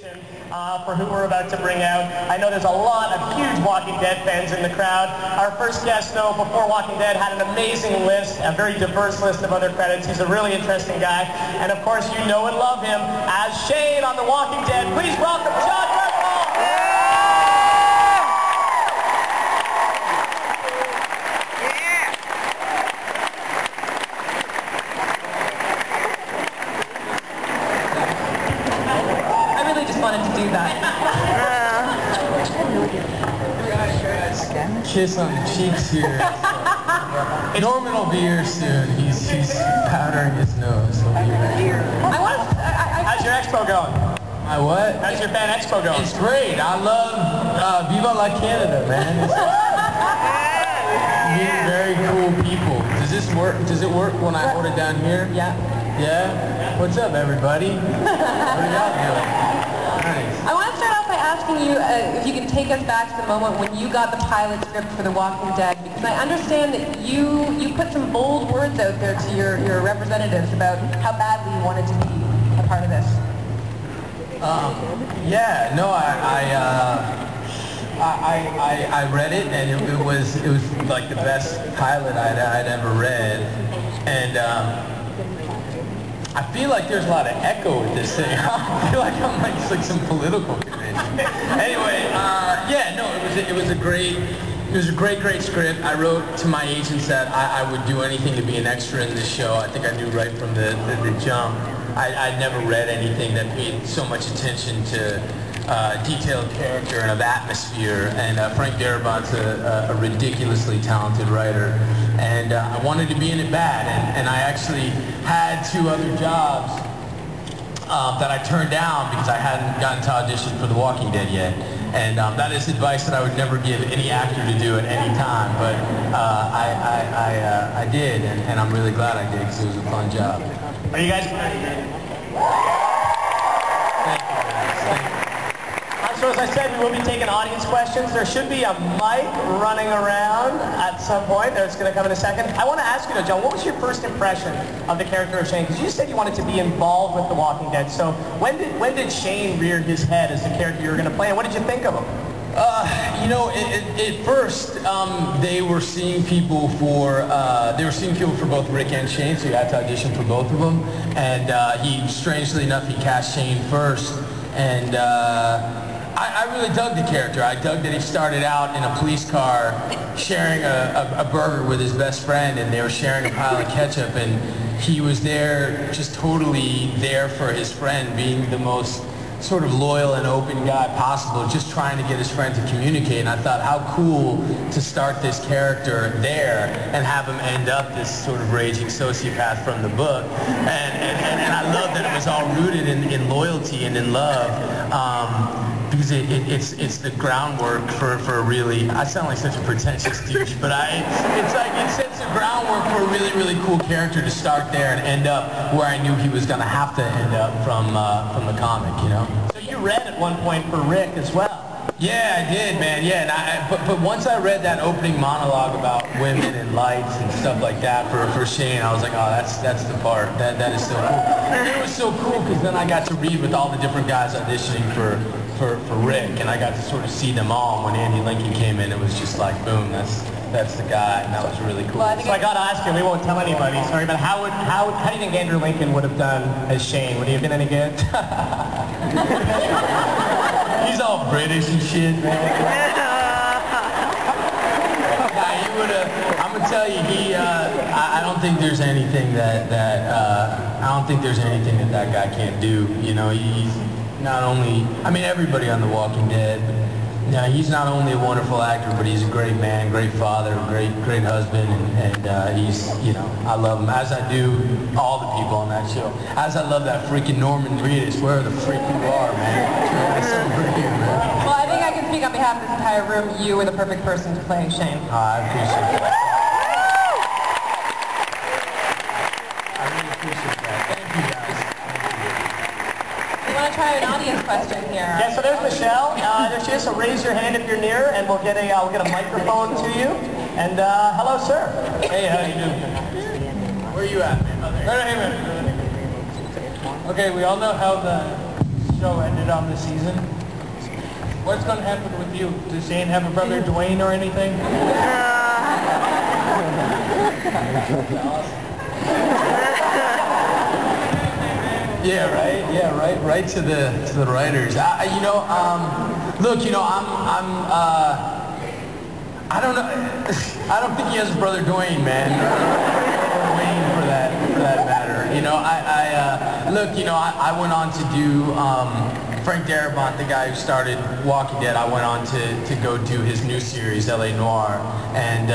For who we're about to bring out. I know there's a lot of huge Walking Dead fans in the crowd. Our first guest, though, before Walking Dead, had an amazing list, a very diverse list of other credits. He's a really interesting guy. And of course, you know and love him as Shane on The Walking Dead. Please welcome Jon Bernthal! Wanted to do that. Kiss on the cheeks here. Norman will be here soon. He's powdering his nose. How's your expo going? My what? How's your Fan Expo going? It's great. I love Viva la Canada, man. Meeting very cool people. Does this work? Does it work when I hold it down here? Yeah. Yeah? What's up, everybody? What are y'all doing? Nice. I want to start off by asking you if you can take us back to the moment when you got the pilot script for The Walking Dead, because I understand that you put some bold words out there to your representatives about how badly you wanted to be a part of this. Yeah, no, I read it, and it was like the best pilot I'd ever read, and I feel like there's a lot of echo with this thing. I feel like I'm like some political convention. Anyway, yeah, no, it was a great script. I wrote to my agents that I would do anything to be an extra in this show. I think I knew right from the jump. I'd never read anything that paid so much attention to detailed character and of atmosphere, and Frank Darabont's a ridiculously talented writer, and I wanted to be in it bad, and I actually had 2 other jobs that I turned down because I hadn't gotten to audition for The Walking Dead yet, and that is advice that I would never give any actor to do at any time, but I did, and I'm really glad I did because it was a fun job. Are you guys? So as I said, we will be taking audience questions. There should be a mic running around at some point. There's going to come in a second. I want to ask you though, Jon, what was your first impression of the character of Shane? Because you said you wanted to be involved with The Walking Dead. So when did Shane rear his head as the character you were going to play, and what did you think of him? You know, at first, they were seeing people for both Rick and Shane, so you had to audition for both of them. And strangely enough, he cast Shane first, and I really dug the character. I dug that he started out in a police car sharing a burger with his best friend, and they were sharing a pile of ketchup, and he was there, just totally there for his friend, being the most sort of loyal and open guy possible, just trying to get his friend to communicate. And I thought, how cool to start this character there and have him end up this sort of raging sociopath from the book. And I love that it was all rooted in loyalty and in love. Because it's the groundwork for a really, I sound like such a pretentious douche, but it sets the groundwork for a really, really cool character to start there and end up where I knew he was going to have to end up from the comic, you know? So you read at one point for Rick as well. Yeah, I did, man. Yeah, and but once I read that opening monologue about women and lights and stuff like that for Shane, I was like, oh, that's the part. That is so cool. And it was so cool because then I got to read with all the different guys auditioning for Rick, and I got to sort of see them all. And when Andy Lincoln came in, it was just like, boom, that's the guy, and that was really cool. Well, so I got to ask you, we won't tell anybody, sorry, but how do you think Andrew Lincoln would have done as Shane? Would he have been any good? He's all British and shit, man. Yeah, he would have. I'm gonna tell you, I don't think there's anything that guy can't do. You know, he's not only. I mean, everybody on The Walking Dead. But, he's not only a wonderful actor, but he's a great man, great father, great husband, and he's, you know, I love him, as I do all the people on that show. As I love that freaking Norman Reedus, where the freak you are, man. That's so great, man. Well, I think I can speak on behalf of this entire room. You were the perfect person to play Shane. I appreciate that. I really appreciate that. Thank you, guys. You want to try an audience question here? Yeah, so there's Michelle. There she is. So raise your hand if you're near, and we'll get a microphone to you. And hello, sir. Hey, how you doing? Where are you at, man? Right here, man. Okay, we all know how the show ended on the season. What's going to happen with you? Does Shane have a brother Dwayne or anything? Yeah, right. Yeah, right. Right to the writers. Look, I don't know. I don't think he has a brother Dwayne, man, or Wayne for that matter. I went on to do Frank Darabont, the guy who started Walking Dead. I went on to go do his new series, LA Noire, and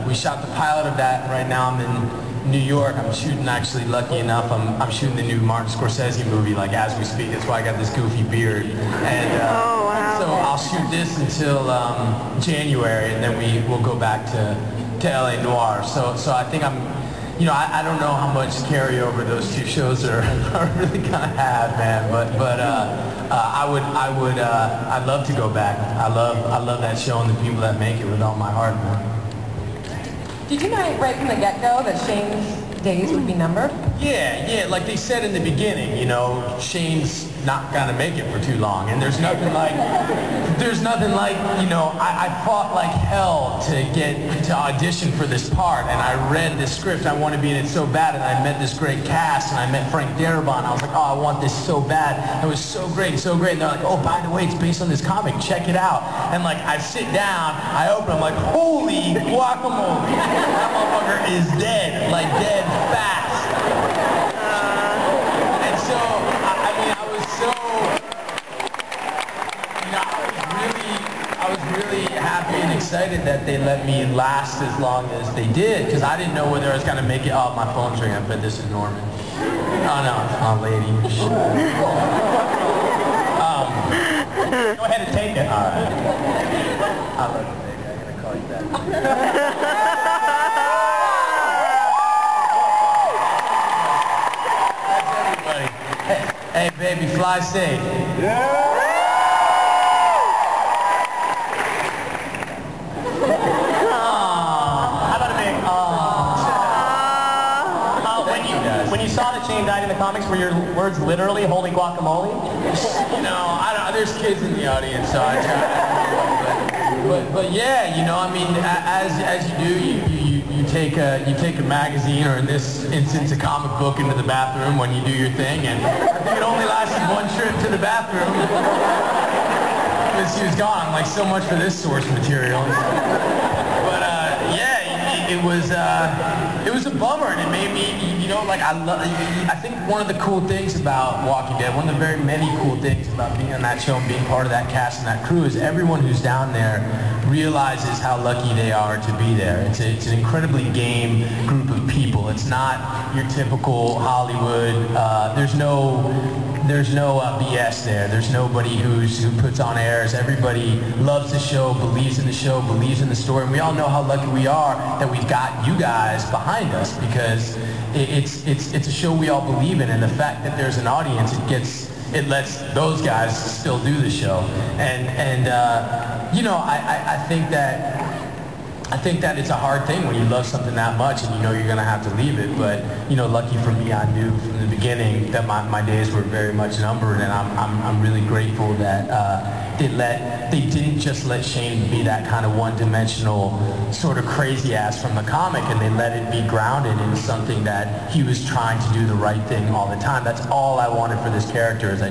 we shot the pilot of that. Right now, I'm in New York. I'm shooting, actually, lucky enough, I'm shooting the new Martin Scorsese movie, like, as we speak. That's why I got this goofy beard. And so I'll shoot this until January, and then we'll go back to LA Noire. So I think I don't know how much carryover those two shows are really gonna have, man. But I'd love to go back. I love that show and the people that make it with all my heart, man. Did you know right from the get-go that Shane's days would be numbered? Yeah, like they said in the beginning, Shane's not gonna make it for too long, and there's nothing like, I fought like hell to get to audition for this part, and I read this script, I want to be in it so bad, and I met this great cast, and I met Frank Darabont, I was like, oh, I want this so bad, it was so great, and they're like, oh, by the way, it's based on this comic, check it out, and like, I sit down, I open, I'm like, holy guacamole, that motherfucker is dead, like dead fast. And so, I was really happy and excited that they let me last as long as they did, because I didn't know whether I was going to make it. Oh, my phone's ringing. I bet this is Norman. Oh, no, it's my lady. Go ahead and take it. All right. I love you, baby. I'm going to call you back. That's everybody. Hey, baby, fly safe. Yeah. When you saw that Shane died in the comics, were your words literally holy guacamole? There's kids in the audience, so I try. But yeah, as you do, you take a magazine, or in this instance, a comic book, into the bathroom when you do your thing, and I think it only lasted one trip to the bathroom. Because she was gone. I'm like, so much for this source material. But it was a bummer, and it made me, I think one of the cool things about Walking Dead, one of the very many cool things about being on that show and being part of that cast and that crew, is everyone who's down there realizes how lucky they are to be there. It's an incredibly game group of people. It's not your typical Hollywood. There's no BS there. There's nobody who puts on airs. Everybody loves the show, believes in the show, believes in the story. And we all know how lucky we are that we've got you guys behind us, because it's a show we all believe in, and the fact that there's an audience, it lets those guys still do the show. I think that it's a hard thing when you love something that much and you're going to have to leave it. But lucky for me, I knew from the beginning that my days were very much numbered, and I'm really grateful that they didn't just let Shane be that kind of one-dimensional sort of crazy ass from the comic, and they let it be grounded in something that he was trying to do the right thing all the time. That's all I wanted for this character. Is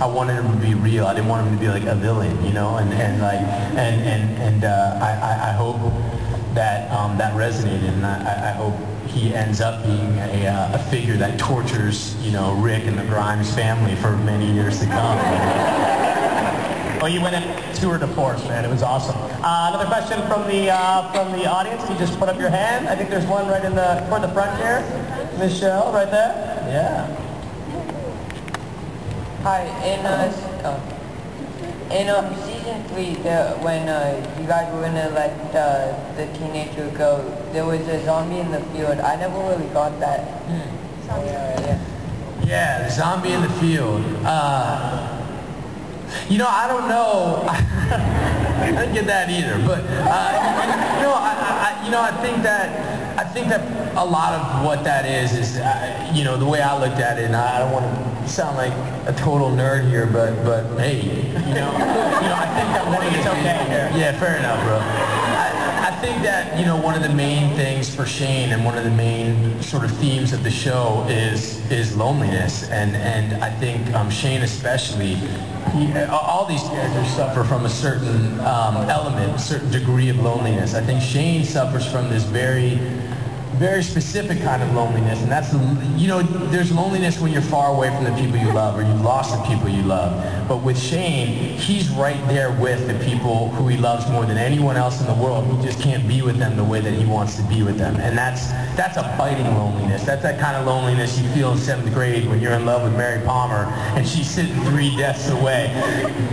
I wanted him to be real. I didn't want him to be like a villain, I hope that that resonated, and I hope he ends up being a figure that tortures, Rick and the Grimes family for many years to come. Well, you went in tour de force, man. It was awesome. Another question from the audience. You just put up your hand. I think there's one right toward the front here. Michelle, right there. Yeah. Hi. In season 3, when you guys were gonna let the teenager go, there was a zombie in the field. I never really got that. Yeah, the zombie in the field. I don't know. I didn't get that either. But I think that I think that a lot of what that is you know, the way I looked at it, and I don't want to sound like a total nerd here, but hey, you know, I think that one of the things, yeah, fair enough, bro. I think that, you know, one of the main things for Shane and one of the main sort of themes of the show is loneliness, and I think Shane especially, all these characters suffer from a certain element, a certain degree of loneliness. I think Shane suffers from this very specific kind of loneliness, and that's, you know, there's loneliness when you're far away from the people you love, or you've lost the people you love. But with Shane, he's right there with the people who he loves more than anyone else in the world. He just can't be with them the way that he wants to be with them, and that's a biting loneliness. That's that kind of loneliness you feel in 7th grade when you're in love with Mary Palmer and she's sitting 3 desks away.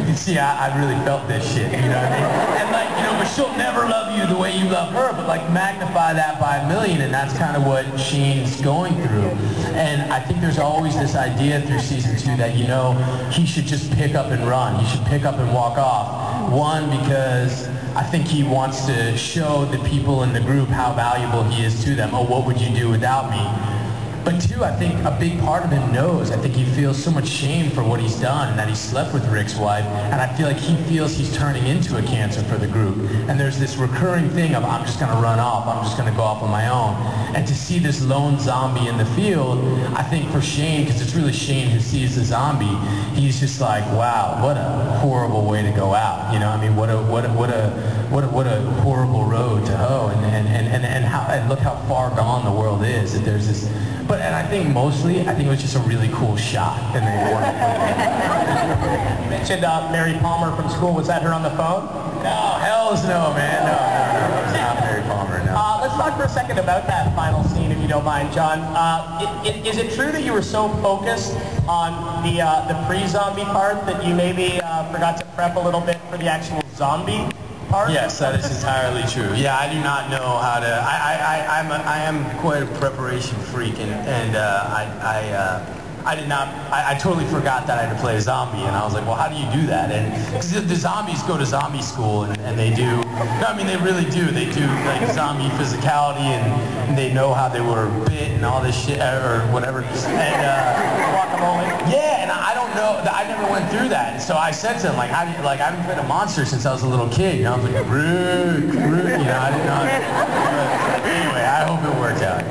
You see, I really felt this shit, you know what I mean? And like, you know, but she'll never love you the way you love her, but like magnify that by 1,000,000, and that's kind of what Shane's going through. And I think there's always this idea through season 2 that, you know, he should just pick up and run. He should pick up and walk off. One, because I think he wants to show the people in the group how valuable he is to them. Oh, what would you do without me? But 2, I think a big part of him knows. I think he feels so much shame for what he's done, and that he slept with Rick's wife, and I feel like he feels he's turning into a cancer for the group. And there's this recurring thing of, I'm just going to run off, I'm just going to go off on my own. And to see this lone zombie in the field, I think for Shane, because it's really Shane who sees the zombie, he's just like, wow, what a horrible way to go out. You know, I mean, what a horrible road to hoe, and look how far gone the world is. That there's this. And I think mostly, I think it was just a really cool shot, and they wanted to put it. You mentioned Mary Palmer from school. Was that her on the phone? No, hell's no, man. No, it's not Mary Palmer, no. Let's talk for a second about that final scene, if you don't mind, John. Is it true that you were so focused on the pre-zombie part that you maybe forgot to prep a little bit for the actual zombie part? Yes, that is entirely true. Yeah, I do not know how to. I am quite a preparation freak, and I totally forgot that I had to play a zombie, and I was like, well, how do you do that? And because the zombies go to zombie school, and they do. No, I mean, they really do. They do like zombie physicality, and they know how they were bit and all this shit or whatever. And guacamole. Yeah, and I don't know. I never went through that. And so I said to him, like, how do you, like, I haven't been a monster since I was a little kid. You know, I was like, Rick, you know, I didn't know. Anyway, I hope it worked out.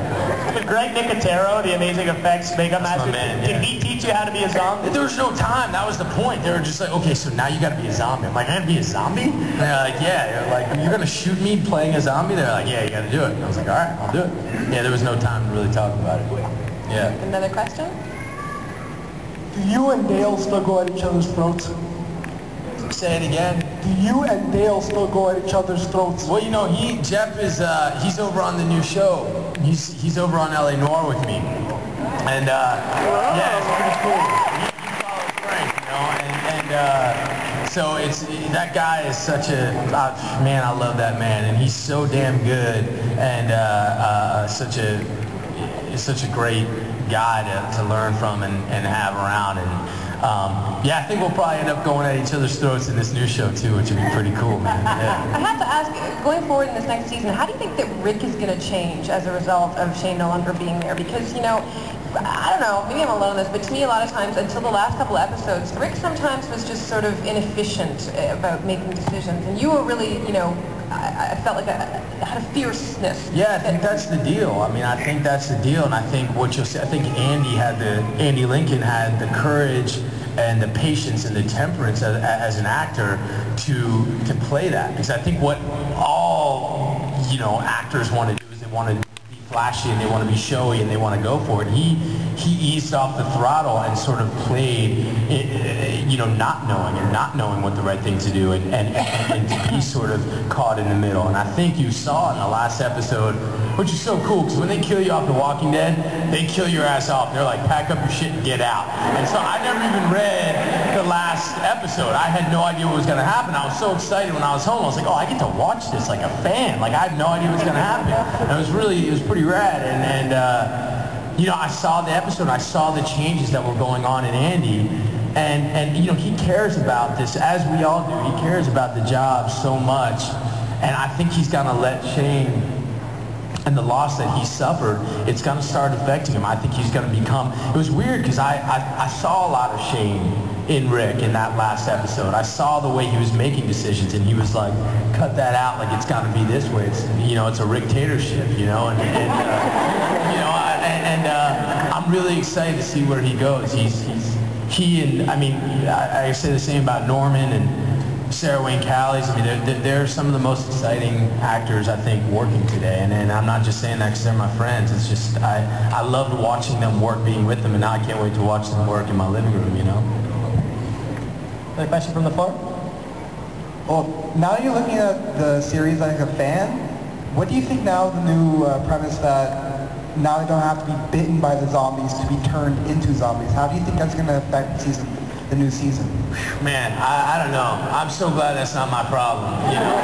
But Greg Nicotero, the amazing effects makeup master, did he teach you how to be a zombie? There was no time. That was the point. They were just like, okay, so now you got to be a zombie. I'm like, I got to be a zombie? And they're like, yeah. They're like, you're going to shoot me playing a zombie? They're like, yeah, you got to do it. And I was like, all right, I'll do it. Yeah, there was no time to really talk about it. Yeah. Another question? Do you and Dale still go at each other's throats? Say it again. Do you and Dale still go at each other's throats? Well, you know, Jeff is, he's over on the new show. He's over on LA Noir with me. And, yeah, it's pretty cool. He follows Frank, you know, and so that guy is such a, man, I love that man. And he's so damn good, and such a great guy to learn from and have around. And yeah, I think we'll probably end up going at each other's throats in this new show too, which would be pretty cool, man. Yeah. I have to ask, going forward in this next season, how do you think that Rick is going to change as a result of Shane no longer being there? Because, you know, I don't know, maybe I'm alone in this, but to me a lot of times, until the last couple of episodes, Rick sometimes was just sort of inefficient about making decisions. And you were really, you know, I felt like I had a fierceness. Yeah, I think that's the deal. I mean, I think that's the deal, and I think what you'll see, I think Andy Lincoln had the courage and the patience and the temperance as an actor to play that. Because I think what all, you know, actors want to do is they want to be flashy and they want to be showy and they want to go for it. He eased off the throttle and sort of played, you know, not knowing what the right thing to do, and to be sort of caught in the middle. And I think you saw in the last episode, which is so cool, because when they kill you off The Walking Dead, they kill your ass off. They're like, pack up your shit and get out. And so I never even read the last episode. I had no idea what was going to happen. I was so excited when I was home. I was like, oh, I get to watch this like a fan. Like, I had no idea what was going to happen. And it was pretty rad. And you know, I saw the episode, I saw the changes that were going on in Andy, and you know, he cares about this, as we all do. He cares about the job so much, and I think he's gonna let Shane and the loss that he suffered, it's going to start affecting him. I think he's going to become, it was weird because I saw a lot of shame in Rick in that last episode. I saw the way he was making decisions, and he was like, cut that out, like it's got to be this way. It's, you know, it's a dictatorship, you know, and I'm really excited to see where he goes. I mean, I say the same about Norman and Sarah Wayne Callies. I mean, they're some of the most exciting actors, I think, working today. And I'm not just saying that because they're my friends. It's just, I loved watching them work, being with them, and now I can't wait to watch them work in my living room, you know? Another question from the floor? Well, now you're looking at the series like a fan. What do you think now of the new premise that now they don't have to be bitten by the zombies to be turned into zombies? How do you think that's going to affect the new season? Man, I don't know. I'm so glad that's not my problem, you know?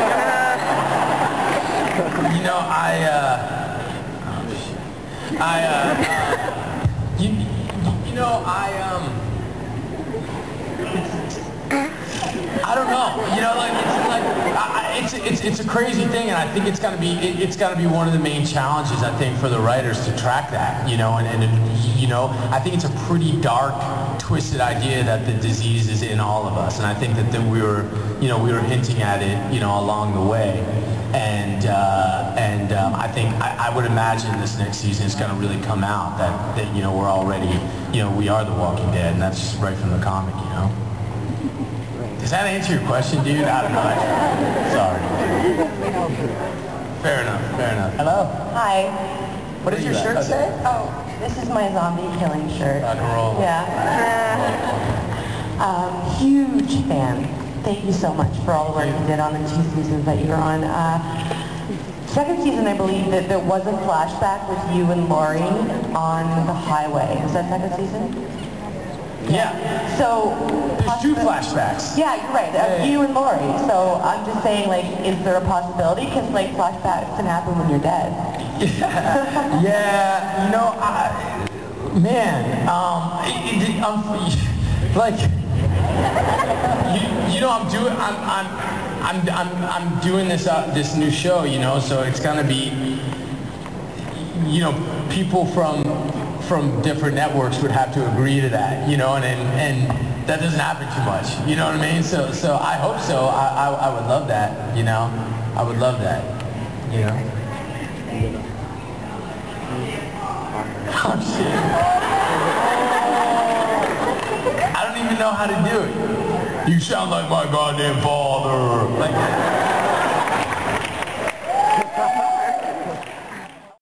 You know, I don't know. You know, like it's a crazy thing, and I think it's got to be one of the main challenges, I think, for the writers to track that. You know, and you know, I think it's a pretty dark, twisted idea that the disease is in all of us, and I think that we were hinting at it, you know, along the way. And I think I would imagine this next season is going to really come out that you know, we're already, you know, we are the Walking Dead, and that's just right from the comic, you know. Does that answer your question, dude? I don't know. Sorry. Fair enough. Hello. Hi. What does your shirt say? Oh, this is my zombie killing shirt. Rock and roll. Yeah. Huge fan. Thank you so much for all the work you did on the 2 seasons that you were on. Second season, I believe that there was a flashback with you and Laurie on the highway. Was that second season? Yeah. So There's 2 flashbacks. yeah, you're right. You and Laurie. So I'm just saying, like, is there a possibility? Because like flashbacks can happen when you're dead. Yeah. You know, like, you know, I'm doing this new show, you know, so it's gonna be, you know, people from different networks would have to agree to that, you know, and that doesn't happen too much, you know what I mean? So I hope so. I would love that, you know. I would love that, you know. Oh shit. I don't even know how to do it. You sound like my goddamn father. Like